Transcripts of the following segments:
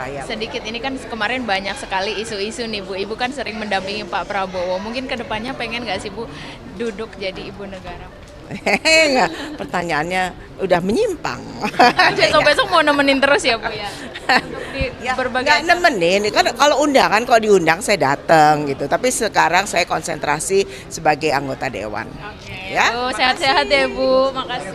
rakyat. Sedikit ini kan kemarin banyak sekali isu-isu nih Bu. Ibu kan sering mendampingi Pak Prabowo. Mungkin kedepannya pengen nggak sih Bu duduk jadi ibu negara? Enggak, pertanyaannya udah menyimpang. Besok-besok mau nemenin terus ya Bu ya? Untuk di Ya, berbagai nggak nemenin, kan kalau undangan, kalau diundang saya datang gitu. Tapi sekarang saya konsentrasi sebagai anggota dewan. Oke. Ya, Bu, sehat-sehat ya Bu. Makasih.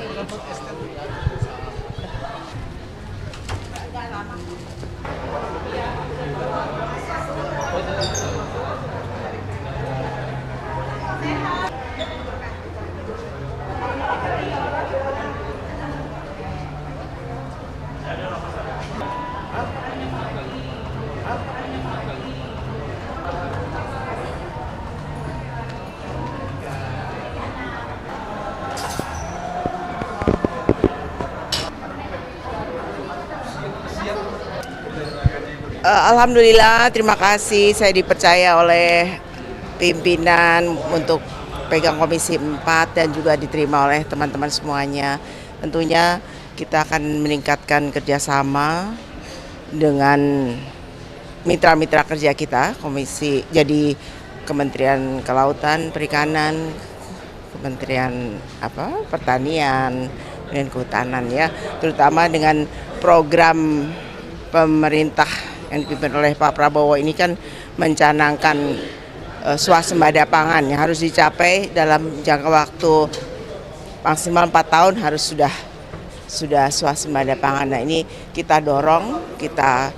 Alhamdulillah, terima kasih saya dipercaya oleh pimpinan untuk pegang Komisi 4 dan juga diterima oleh teman-teman semuanya. Tentunya kita akan meningkatkan kerjasama dengan mitra-mitra kerja kita, jadi Kementerian Kelautan, Perikanan, Kementerian Pertanian, dan Kehutanan ya, terutama dengan program pemerintah yang dipimpin oleh Pak Prabowo ini kan mencanangkan swasembada pangan yang harus dicapai dalam jangka waktu maksimal 4 tahun harus sudah swasembada pangan. Nah ini kita dorong, kita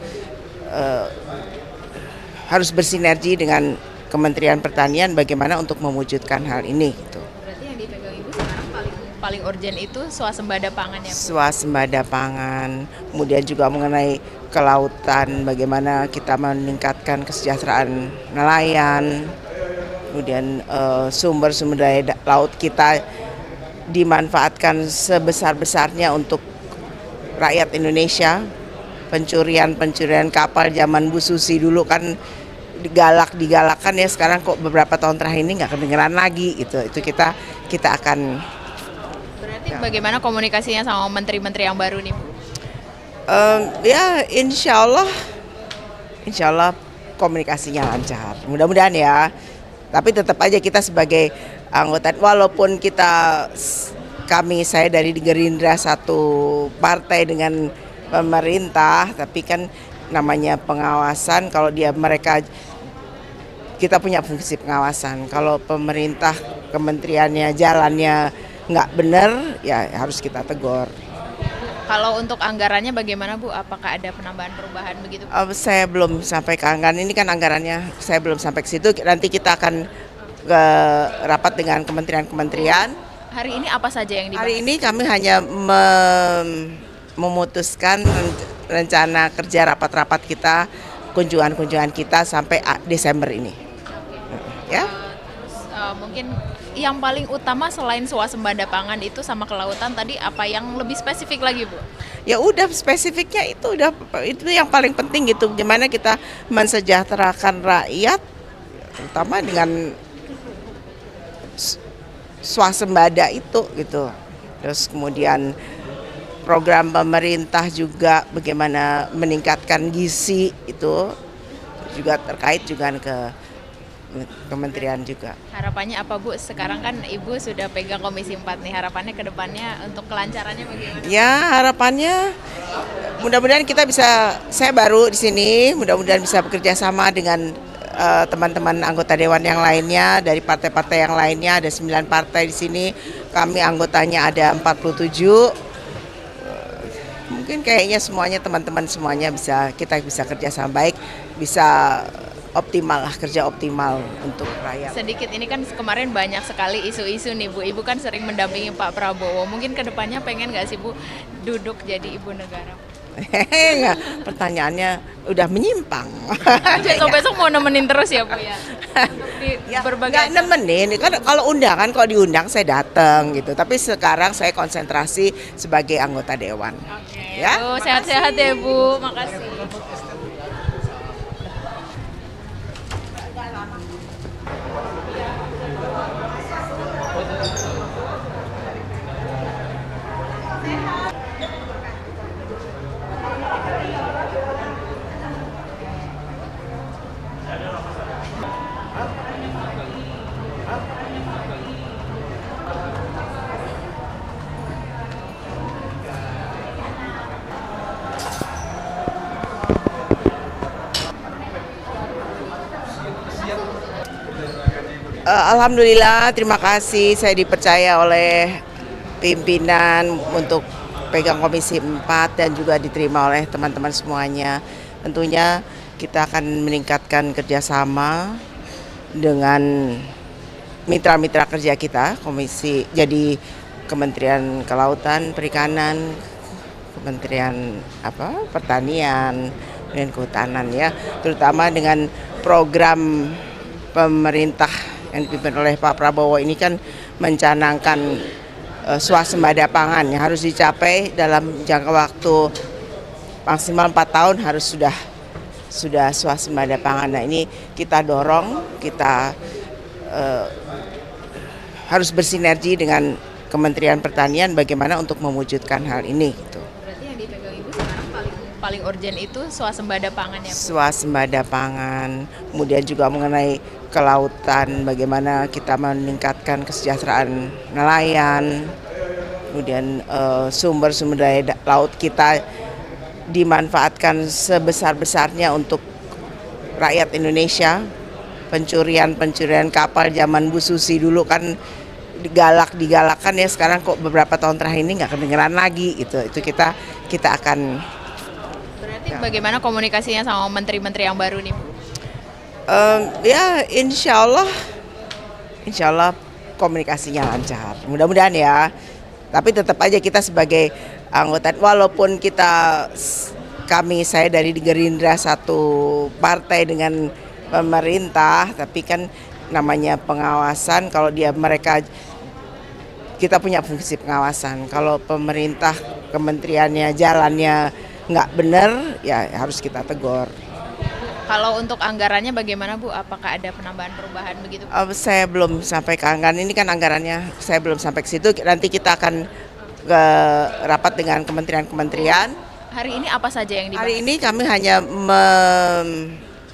harus bersinergi dengan Kementerian Pertanian bagaimana untuk mewujudkan hal ini gitu. Berarti yang dipegang Ibu sekarang paling urgent itu swasembada pangan ya Bu? Swasembada pangan, kemudian juga mengenai kelautan, bagaimana kita meningkatkan kesejahteraan nelayan, kemudian sumber-sumber daya laut kita dimanfaatkan sebesar-besarnya untuk rakyat Indonesia. Pencurian kapal zaman Bu Susi dulu kan digalakkan ya, sekarang kok beberapa tahun terakhir ini nggak kedengeran lagi gitu. Itu kita akan. Berarti bagaimana komunikasinya sama menteri-menteri yang baru nih Bu? Ya insya Allah komunikasinya lancar, mudah-mudahan ya. Tapi tetap aja kita sebagai anggota, walaupun saya dari Gerindra satu partai dengan pemerintah, tapi kan namanya pengawasan. Kalau kita punya fungsi pengawasan. Kalau pemerintah kementeriannya jalannya nggak benar, ya harus kita tegur. Kalau untuk anggarannya bagaimana Bu? Apakah ada penambahan perubahan begitu? Saya belum sampai ke anggaran ini, kan anggarannya saya belum sampai ke situ. Nanti kita akan rapat dengan kementerian-kementerian. Hari ini apa saja yang dibahas? Hari ini kami hanya memutuskan rencana kerja rapat-rapat kita, kunjungan-kunjungan kita sampai Desember ini. Ya. Mungkin yang paling utama selain swasembada pangan itu sama kelautan tadi, apa yang lebih spesifik lagi Bu? Ya udah, spesifiknya itu yang paling penting gitu, gimana kita mensejahterakan rakyat, terutama dengan swasembada itu gitu. Terus kemudian program pemerintah juga bagaimana meningkatkan gizi, itu juga terkait juga ke kementerian juga. Harapannya apa Bu? Sekarang kan Ibu sudah pegang Komisi 4 nih, harapannya ke depannya untuk kelancarannya bagaimana? Ya harapannya mudah-mudahan saya baru di sini, mudah-mudahan bisa bekerja sama dengan teman-teman anggota dewan yang lainnya, dari partai-partai yang lainnya. Ada 9 partai di sini, kami anggotanya ada 47. Mungkin kayaknya teman-teman semuanya kita bisa kerja sama baik, bisa kerja optimal untuk rakyat. Sedikit ini kan kemarin banyak sekali isu-isu nih Bu. Ibu kan sering mendampingi Pak Prabowo. Mungkin kedepannya pengen nggak sih Bu duduk jadi ibu negara? Enggak, pertanyaannya udah menyimpang. Besok-besok mau nemenin terus ya Bu ya? Untuk di berbagai nggak nemenin, kan kalau undangan, kalau diundang saya datang gitu. Tapi sekarang saya konsentrasi sebagai anggota dewan. Oke. Ya. Bu, sehat-sehat ya Bu. Makasih. Alhamdulillah, terima kasih saya dipercaya oleh pimpinan untuk pegang Komisi 4 dan juga diterima oleh teman-teman semuanya. Tentunya kita akan meningkatkan kerjasama dengan mitra-mitra kerja kita, jadi Kementerian Kelautan, Perikanan, Kementerian Pertanian, dan Kehutanan ya, terutama dengan program pemerintah yang dipimpin oleh Pak Prabowo ini kan mencanangkan swasembada pangan yang harus dicapai dalam jangka waktu maksimal 4 tahun harus sudah swasembada pangan. Nah ini kita dorong, kita harus bersinergi dengan Kementerian Pertanian bagaimana untuk mewujudkan hal ini gitu. Berarti yang dipegang Ibu sekarang paling urgent itu swasembada pangan ya, Bu? Swasembada pangan, kemudian juga mengenai kelautan, bagaimana kita meningkatkan kesejahteraan nelayan, kemudian sumber-sumber daya laut kita dimanfaatkan sebesar-besarnya untuk rakyat Indonesia. Pencurian kapal zaman Bu Susi dulu kan digalakkan ya, sekarang kok beberapa tahun terakhir ini nggak kedengeran lagi gitu. Itu kita akan. Berarti bagaimana komunikasinya sama menteri-menteri yang baru nih, Bu? Ya insya Allah komunikasinya lancar, mudah-mudahan ya. Tapi tetap aja kita sebagai anggota, walaupun saya dari Gerindra satu partai dengan pemerintah, tapi kan namanya pengawasan. Kalau kita punya fungsi pengawasan. Kalau pemerintah kementeriannya jalannya nggak benar, ya harus kita tegur. Kalau untuk anggarannya bagaimana, Bu? Apakah ada penambahan perubahan begitu? Saya belum sampai ke anggaran ini, kan anggarannya saya belum sampai ke situ. Nanti kita akan ke rapat dengan kementerian-kementerian. Hari ini apa saja yang dibahas? Hari ini kami hanya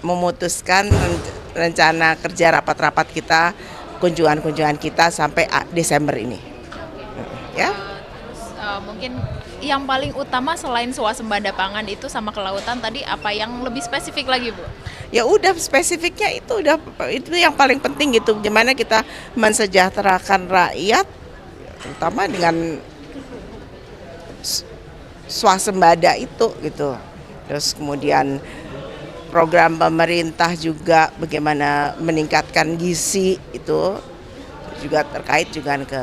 memutuskan rencana kerja rapat-rapat kita, kunjungan-kunjungan kita sampai Desember ini. Ya. Mungkin yang paling utama selain swasembada pangan itu sama kelautan tadi, apa yang lebih spesifik lagi, Bu? Ya udah, spesifiknya itu yang paling penting gitu. Gimana kita mensejahterakan rakyat, terutama dengan swasembada itu gitu. Terus kemudian program pemerintah juga bagaimana meningkatkan gizi, itu juga terkait juga ke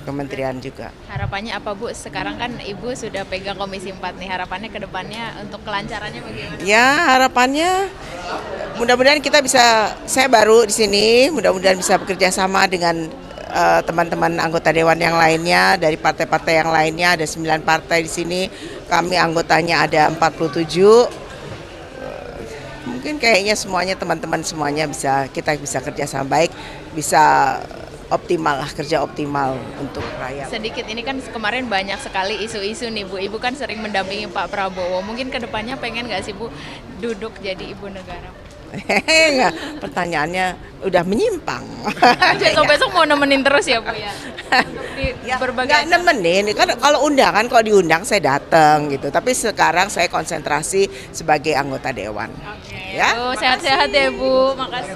kementerian juga. Harapannya apa, Bu? Sekarang kan Ibu sudah pegang Komisi 4 nih, harapannya ke depannya untuk kelancarannya bagaimana? Ya harapannya mudah-mudahan saya baru di sini, mudah-mudahan bisa bekerja sama dengan teman-teman anggota dewan yang lainnya, dari partai-partai yang lainnya. Ada 9 partai di sini, kami anggotanya ada 47. Mungkin kayaknya teman-teman semuanya kita bisa kerja sama baik, bisa kerja optimal untuk rakyat. Sedikit, ini kan kemarin banyak sekali isu-isu nih, Bu. Ibu kan sering mendampingi Pak Prabowo. Mungkin kedepannya pengen nggak sih, Bu, duduk jadi ibu negara? Pertanyaannya udah menyimpang. Besok-besok mau nemenin terus ya, Bu ya? Berbagai nemenin, kan kalau undangan, kalau diundang saya datang gitu. Tapi sekarang saya konsentrasi sebagai anggota dewan. Oke. Ya. Sehat-sehat ya, Bu. Makasih.